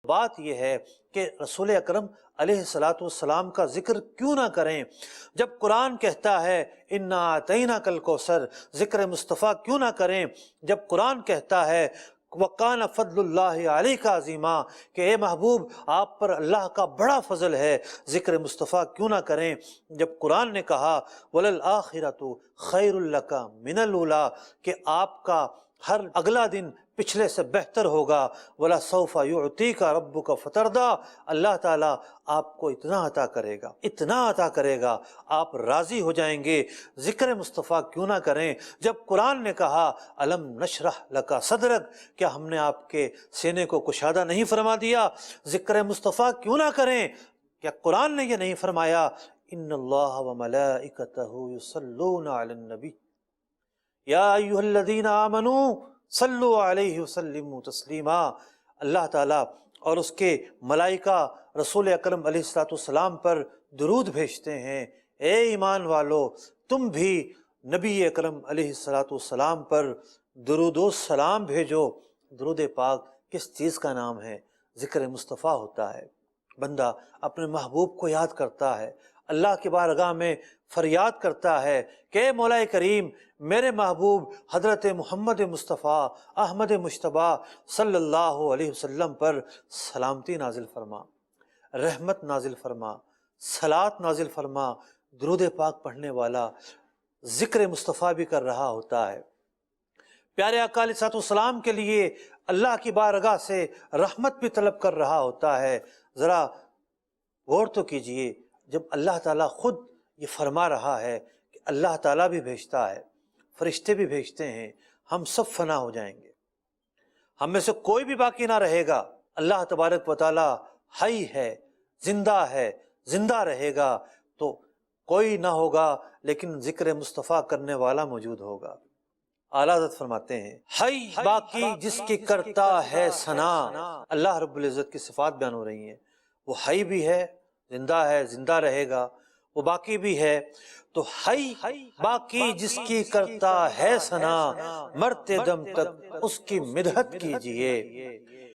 بات یہ ہے کہ رسول اکرم علیہ الصلاۃ والسلام کا ذکر کیوں نہ کریں؟ جب قرآن کہتا ہے انا اعطیناک الکوثر، ذکر مصطفیٰ کیوں نہ کریں؟ جب قرآن کہتا ہے وَقَانَ فَضْلُ اللَّهِ عَلَيْكَ عَظِيمًا کہ اے محبوب آپ پر اللہ کا بڑا فضل ہے، ذکر مصطفیٰ کیوں نہ کریں؟ جب قرآن نے کہا وَلَلْآخِرَةُ خَيْرٌ لَكَ مِنَ الْأُولَىٰ کہ آپ کا ہر اگلا دن پچھلے سے بہتر ہوگا، وَلَسَوْفَ يُعْطِيكَ رَبُّكَ فَتَرْضَىٰ اللہ تعالیٰ آپ کو اتنا عطا کرے گا، اتنا عطا کرے گا، آپ راضی ہو جائیں گے۔ ذکر مصطفیٰ کیوں نہ کریں؟ جب قرآن نے کہا الم نشرح لک صدرک کیا ہم نے آپ کے سینے کو کشادہ نہیں فرما دیا؟ ذکر مصطفیٰ کیوں نہ کریں؟ کیا قرآن نے یہ نہیں فرمایا ان اللہ وملائکتہ یصلون علی النبی یا ایھا الذین آمنوا صلوا علیہ وسلموا تسلیما؟ اللہ تعالیٰ اور اس کے ملائکہ رسول اکرم علیہ الصلوۃ والسلام پر درود بھیجتے ہیں۔ اے ایمان والو تم بھی نبی اکرم علیہ الصلوۃ والسلام پر درود و سلام بھیجو۔ درود پاک کس چیز کا نام ہے؟ ذکر مصطفیٰ ہوتا ہے۔ بندہ اپنے محبوب کو یاد کرتا ہے، اللہ کی بارگاہ میں فریاد کرتا ہے کہ اے مولا کریم میرے محبوب حضرت محمد مصطفیٰ احمد مجتبیٰ صلی اللہ علیہ وسلم پر سلامتی نازل فرما، رحمت نازل فرما، صلاۃ نازل فرما۔ درود پاک پڑھنے والا ذکر مصطفیٰ بھی کر رہا ہوتا ہے، پیارے آقا علیہ الصلوۃ والسلام کے لیے اللہ کی بارگاہ سے رحمت بھی طلب کر رہا ہوتا ہے۔ ذرا غور تو کیجئے، جب اللہ تعالیٰ خود یہ فرما رہا ہے کہ اللہ تعالیٰ بھی بھیجتا ہے، فرشتے بھی بھیجتے ہیں، ہم سب فنا ہو جائیں گے، ہم میں سے کوئی بھی باقی نہ رہے گا۔ اللہ تبارک و تعالیٰ حی ہے، زندہ رہے گا تو کوئی نہ ہوگا لیکن ذکر مصطفیٰ کرنے والا موجود ہوگا۔ اعلیٰ حضرت فرماتے ہیں حی باقی جس کی کرتا ہے ثنا۔ اللہ رب العزت کی صفات بیان ہو رہی ہیں، وہ حی بھی ہے، زندہ رہے گا، وہ باقی بھی ہے۔ تو حی باقی جس کی کرتا ہے ثنا، مرتے دم تک اس کی مدحت کیجئے۔